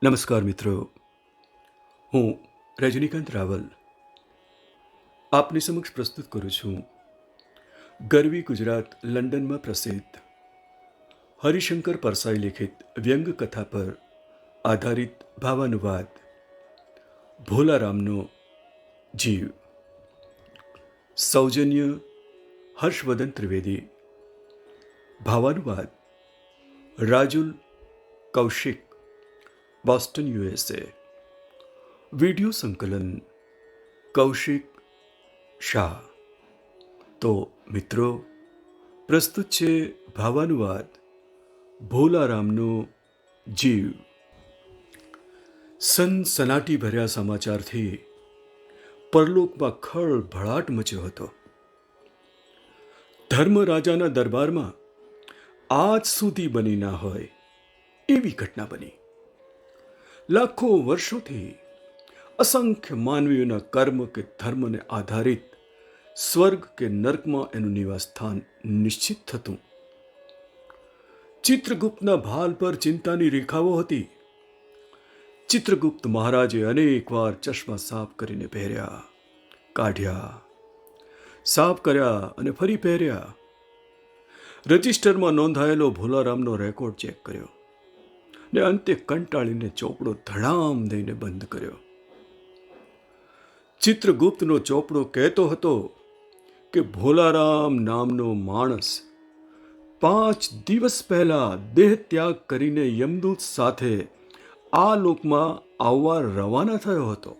નમસ્કાર મિત્રો, હું રજનીકાંત રાવલ આપની સમક્ષ પ્રસ્તુત કરું છું ગરવી ગુજરાત લંડનમાં પ્રસિદ્ધ હરિશંકર પરસાઈ લિખિત વ્યંગ કથા પર આધારિત ભાવાનુવાદ ભોલારામનો જીવ. સૌજન્ય હર્ષવર્ધન ત્રિવેદી. ભાવાનુવાદ Rajul Kaushik, Boston, USA. Video સંકલન કૌશિક શાહ. તો મિત્રો, પ્રસ્તુત છે ભાવાનુવાદ ભોલારામનો જીવ. સનસનાટી ભર્યા સમાચારથી પરલોકમાં ખળભળાટ મચ્યો હતો. ધર્મરાજાના દરબારમાં આજ સુધી બની ના હોય એવી ઘટના બની. લાખો વર્ષોથી અસંખ્ય માનવીઓના કર્મ કે ધર્મને આધારિત સ્વર્ગ કે નર્કમાં એનું નિવાસ સ્થાન નિશ્ચિત થતું. ચિત્રગુપ્તના ભાલ પર ચિંતાની રેખાઓ હતી. ચિત્રગુપ્ત મહારાજે અનેક વાર ચશ્મા સાફ કરીને પહેર્યા, કાઢ્યા, સાફ કર્યા અને ફરી પહેર્યા. રજિસ્ટરમાં નોંધાયેલો ભોલારામનો રેકોર્ડ ચેક કર્યો ને અંતે કંટાળીને ચોપડો ધડામ દઈને બંધ કર્યો. ચિત્રગુપ્તનો ચોપડો કહેતો હતો કે ભોલારામ નામનો માણસ 5 દિવસ પહેલા દેહ ત્યાગ કરીને યમદૂત સાથે આ લોકમાં આવવા રવાના થયો હતો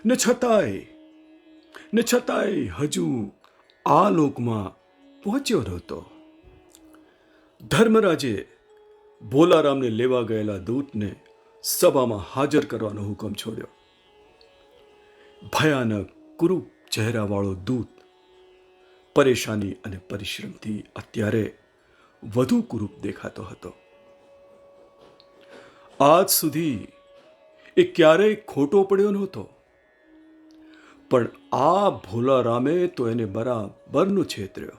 ને છતાંય હજુ આ લોકમાં પહોંચ્યો નહોતો. ધર્મરાજે ભોલારામને લેવા ગયેલા દૂતને સભામાં હાજર કરવાનો હુકમ છોડ્યો. ભયાનક કુરૂપ ચહેરાવાળો દૂત પરેશાની અને પરિશ્રમથી અત્યારે વધુ કુરૂપ દેખાતો હતો. આજ સુધી એ ક્યારેય ખોટો પડ્યો નહોતો, પણ આ ભોલારામે તો એને બરાબરનો છેતર્યો.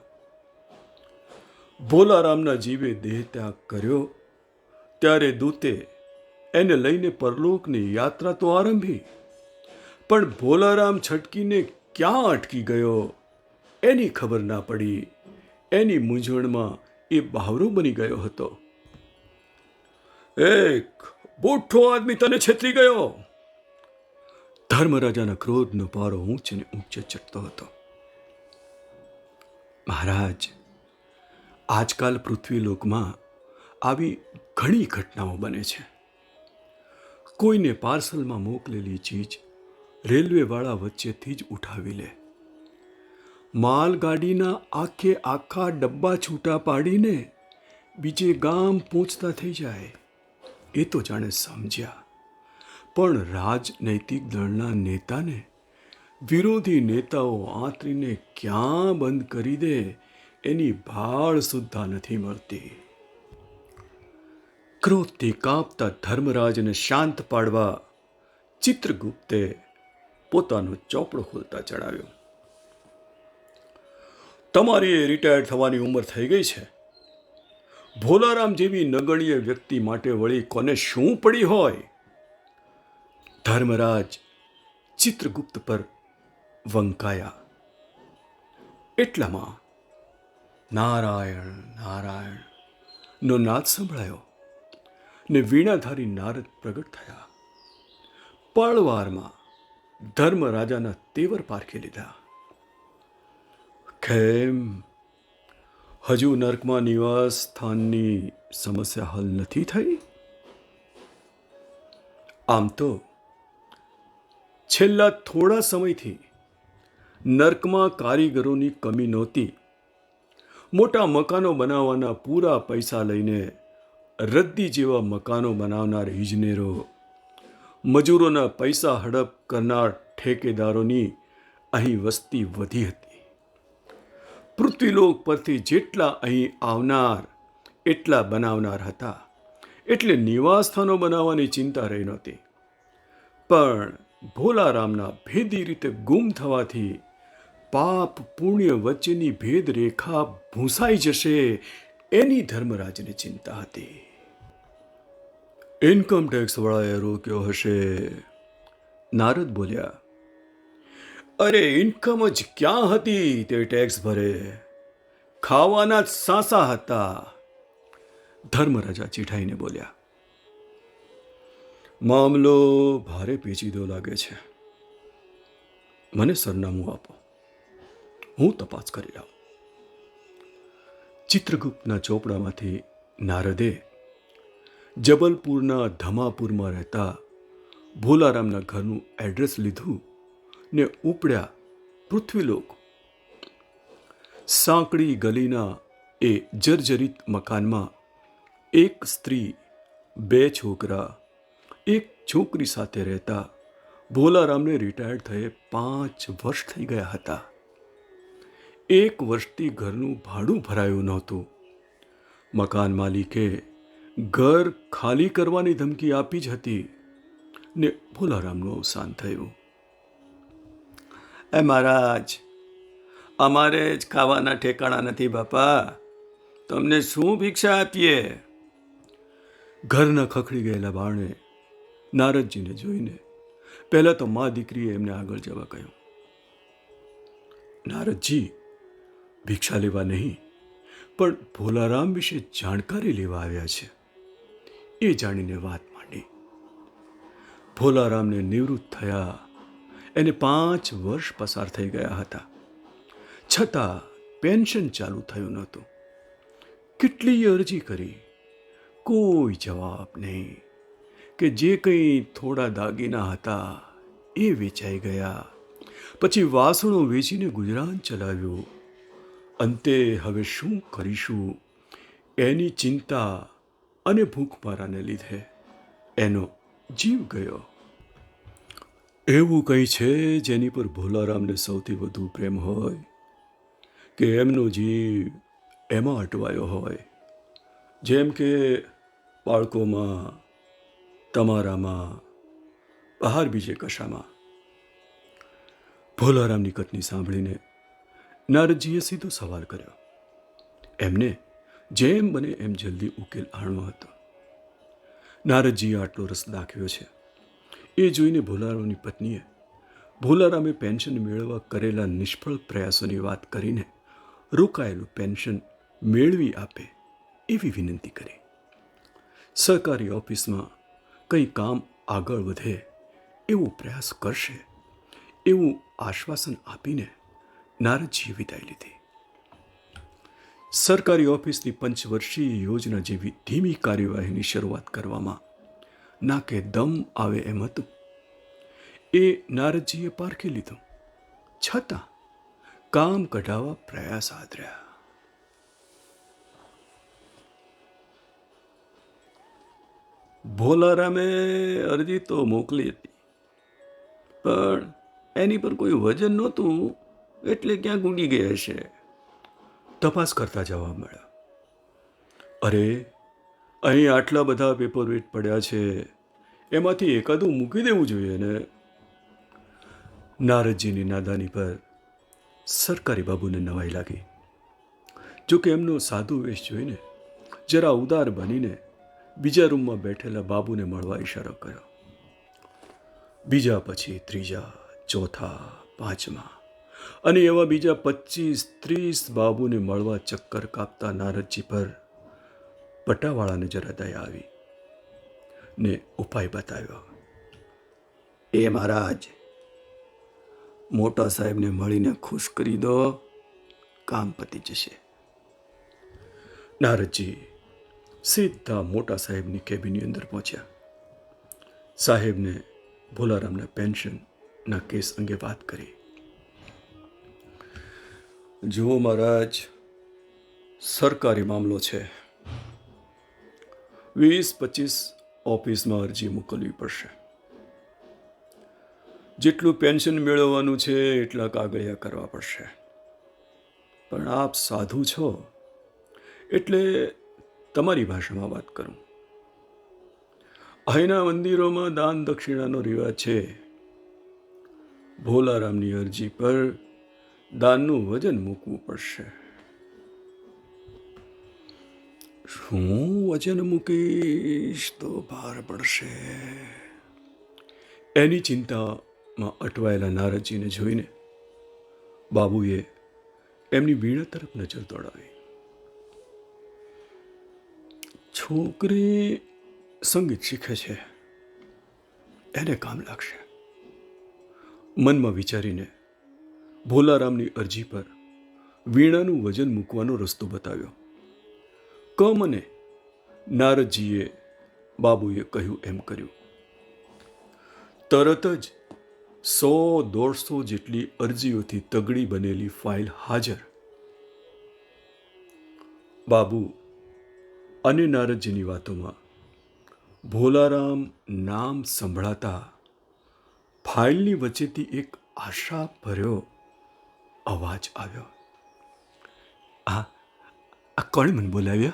ભોલારામના જીવે દેહ ત્યાગ કર્યો ત્યારે દૂતે એને લઈને પરલોકની યાત્રા તો આરંભી, પણ ભોલારામ છટકીને ક્યાં અટકી ગયો એની ખબર ના પડી. એની મૂંઝવણમાં એ બાવરો બની ગયો હતો. એક બુઠ્ઠો આદમી તને છેતરી ગયો. ધર્મરાજાના ક્રોધનો પારો ઊંચે ને ઊંચે ચડતો હતો. મહારાજ, આજકાલ પૃથ્વીલોકમાં આવી ઘણી ઘટનાઓ બને છે. કોઈને પાર્સલમાં મોકલેલી ચીજ રેલવેવાળા વચ્ચેથી જ ઉઠાવી લે, માલગાડીના આખા ડબ્બા છૂટા પાડીને બીજે ગામ પહોંચતા થઈ જાય. એ તો જાણે સમજ્યા, પણ રાજનૈતિક દળના નેતાને વિરોધી નેતાઓ આંતરીને ક્યાં બંધ કરી દે એની ભાળ સુદ્ધા નથી મળતી. ક્રોધથી કાંપતા ધર્મરાજને શાંત પાડવા ચિત્રગુપ્તે પોતાનો ચોપડો ખોલતા જણાવ્યું, તમારી રિટાયર્ડ થવાની ઉંમર થઈ ગઈ છે. ભોલારામ જેવી નગણ્ય વ્યક્તિ માટે વળી કોને શું પડી હોય? ધર્મરાજ ચિત્રગુપ્ત પર વંકાયા. એટલામાં નારાયણ નારાયણ નો નાદ સંભળાયો ને વીણાધારી નારદ પ્રગટ થયા. પળવારમાં ધર્મરાજાના તેવર પારખી લીધા. કેમ હજુ નર્કમાં નિવાસ સ્થાનની સમસ્યા હલ નથી થઈ? આમ તો છેલ્લા થોડા સમયથી નર્કમાં કારીગરોની કમી નહોતી. મોટા મકાનો બનાવવાના પૂરા પૈસા લઈને રદ્દી જેવા મકાનો બનાવનાર ઇજનેરો, મજૂરોના પૈસા હડપ કરનાર ઠેકેદારોની અહીં વસ્તી વધી હતી. પૃથ્વીલોક પરથી જેટલા અહીં આવનાર એટલા બનાવનાર હતા, એટલે નિવાસસ્થાનો બનાવવાની ચિંતા રહી નહોતી. પણ ભોલારામના ભેદી રીતે ગુમ થવાથી પાપ પુણ્ય વચ્ચેની ભેદ રેખા ભૂંસાઈ જશે એની ધર્મરાજને ચિંતા હતી. ઇન્કમ ટેક્સ વાળાએ રોક્યો હશે, નારદ બોલ્યા. અરે ઇન્કમ જ ક્યાં હતી તે ટેક્સ ભરે, ખાવાના જ સાસા હતા. ધર્મરાજા ચીઠાઈને બોલ્યા. મામલો ભારે પેચીદો લાગે છે. મને સરનામું આપો, હું તપાસ કરી લાવું. ચિત્રગુપ્તના ચોપડામાંથી નારદે જબલપુરના ધમાપુરમાં રહેતા ભોલારામના ઘરનું એડ્રેસ લીધું ને ઉપડ્યા પૃથ્વીલોક. સાંકડી ગલીના એ જર્જરિત મકાનમાં એક સ્ત્રી, 2 છોકરા, એક છોકરી સાથે રહેતા ભોલારામને રિટાયર્ડ થયે 5 વર્ષ થઈ ગયા હતા. 1 વર્ષથી ઘરનું ભાડું ભરાયું નહોતું. મકાન માલિકે ઘર ખાલી કરવાની ધમકી આપી જ હતી ને ભોલારામનું અવસાન થયું. એ મહારાજ, અમારે જ ખાવાના ઠેકાણા નથી બાપા, તમને શું ભિક્ષા આપીએ? ઘરના ખખડી ગયેલા બારણે નારદજીને જોઈને પહેલા તો મા દીકરીએ એમને આગળ જવા કહ્યું. નારદજી ભિક્ષા લેવા નહીં, પણ ભોલારામ વિશે જાણકારી લેવા આવ્યા છે, એ જાણીને વાત માંડી. ભોલારામને નિવૃત્ત થયા એને 5 વર્ષ પસાર થઈ ગયા હતા, છતાં પેન્શન ચાલુ થયું નહોતું. કેટલી અરજી કરી, કોઈ જવાબ નહીં. કે જે કંઈ થોડા દાગીના હતા એ વેચાઈ ગયા. પછી વાસણો વેચીને ગુજરાન ચલાવ્યું. અંતે હવે શું કરીશું એની ચિંતા અને ભૂખમારાને લીધે એનો જીવ ગયો. એવું કંઈ છે જેની પર ભોલારામને સૌથી વધુ પ્રેમ હોય, કે એમનો જીવ એમાં અટવાયો હોય? જેમ કે બાળકોમાં, તમારામાં, બહાર બીજે કશામાં? ભોલારામની કથની સાંભળીને નારદજીએ સીધો સવાલ કર્યો. એમને જેમ બને એમ જલ્દી ઉકેલ આણવો હતો. નારદજીએ આટલો રસ દાખવ્યો છે એ જોઈને ભોલારામની પત્નીએ ભોલારામે પેન્શન મેળવવા કરેલા નિષ્ફળ પ્રયાસોની વાત કરીને રોકાયેલું પેન્શન મેળવી આપે એવી વિનંતી કરી. સરકારી ઓફિસમાં કંઈ કામ આગળ વધે એવો પ્રયાસ કરશે એવું આશ્વાસન આપીને નારદજીએ વિદાય લીધી. સરકારી ઓફિસની 5 વર્ષીય યોજના જેવી ધીમી કાર્યવાહીની શરૂઆત કરવામાં નાકે દમ આવે એમ હતું. એ નારદજીએ પારખી લીધું, છતાં કામ કઢાવવા પ્રયાસ આદર્યા. ભોલારામે અરજી તો મોકલી હતી, પણ એની પર કોઈ વજન નહોતું, એટલે ક્યાંક ઊંઘી ગયા હશે. તપાસ કરતા જવાબ મળ્યો. અરે, અહીં આટલા બધા પેપરવેટ પડ્યા છે, એમાંથી એકાદું મૂકી દેવું જોઈએ ને. નારદજીની નાદાની પર સરકારી બાબુને નવાઈ લાગી. જોકે એમનો સાધુ વેશ જોઈને જરા ઉદાર બનીને બીજા રૂમમાં બેઠેલા બાબુને મળવા ઈશારો કર્યો. બીજા પછી ત્રીજા, ચોથા, પાંચમા અને એવા બીજા 25-30 બાબુને મળવા ચક્કર કાપતા નારદજી પર પટાવાળાને જરા દયા આવી ને ઉપાય બતાવ્યો. એ મહારાજ, મોટા સાહેબને મળીને ખુશ કરી દો, કામ પતી જશે. નારદજી સીધા મોટા સાહેબની કેબિનની અંદર પહોંચ્યા. સાહેબને ભોલારામના પેન્શનના કેસ અંગે વાત કરી. જુઓ મહારાજ, સરકારી મામલો છે, 20-25 ઓફિસમાં અરજી મોકલવી પડશે. જેટલું પેન્શન મેળવવાનું છે એટલા કાગળિયા કરવા પડશે. પણ આપ સાધુ છો એટલે તમારી ભાષામાં વાત કરું. અહીંના મંદિરોમાં દાન દક્ષિણાનો રિવાજ છે. ભોલારામની અરજી પર દાનનું વજન મૂકવું પડશે. શું વચન મૂકીશ તો ભાર પડશે. એની ચિંતામાં અટવાયેલા નારદજીને જોઈને બાબુએ એમની વીણા તરફ નજર દોડાવી. છોકરી સંગીત શીખે છે, એને કામ લાગશે. મનમાં વિચારીને ભોલારામની અરજી પર વીણાનું વજન મૂકવાનો રસ્તો બતાવ્યો. મને નારદજીએ બાબુએ કહ્યું એમ કર્યું. તરત જ 100-150 જેટલી અરજીઓથી તગડી બનેલી ફાઇલ હાજર. બાબુ અને નારદજીની વાતોમાં ભોલારામ નામ સંભળાતા ફાઇલની વચ્ચેથી એક આશા ભર્યો અવાજ આવ્યો. આ કોણે મને બોલાવ્યા?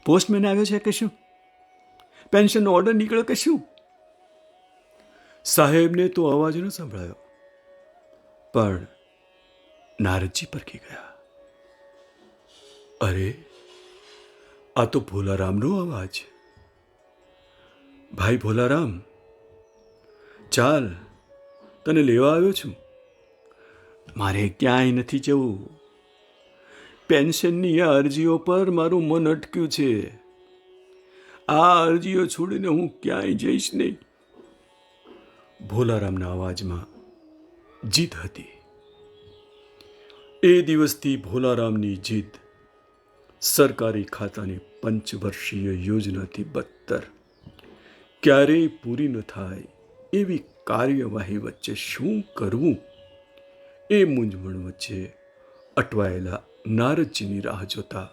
પોસ્ટમેન આવ્યો છે કે શું? પેન્શનનો ઓર્ડર નીકળ્યો કે શું? સાહેબને તો અવાજ ન સંભળાયો, પણ નારદજી પરખી ગયા. અરે, આ તો ભોલારામનો અવાજ. ભાઈ ભોલારામ, ચાલ, તને લેવા આવ્યો છું. મારે ક્યાંય નથી જવું. પેન્શનની આ અરજીઓ પર મારું મન અટક્યું છે. આ અરજીઓ છોડીને હું ક્યાંય જઈશ નહીં. ભોલારામના અવાજમાં જીદ હતી. એ દિવસથી ભોલારામની જીદ સરકારી ખાતાની પંચવર્ષીય યોજનાથી બદતર. ક્યારેય પૂરી ન થાય એવી કાર્યવાહી વચ્ચે શું કરવું એ મૂંઝવણ વચ્ચે અટવાયેલા નારદજીની રાહ જોતા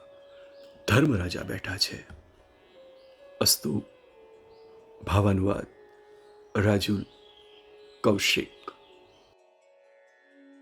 ધર્મરાજા બેઠા છે. અસ્તુ. ભાવાનુવાદ રાજુલ કૌશિક.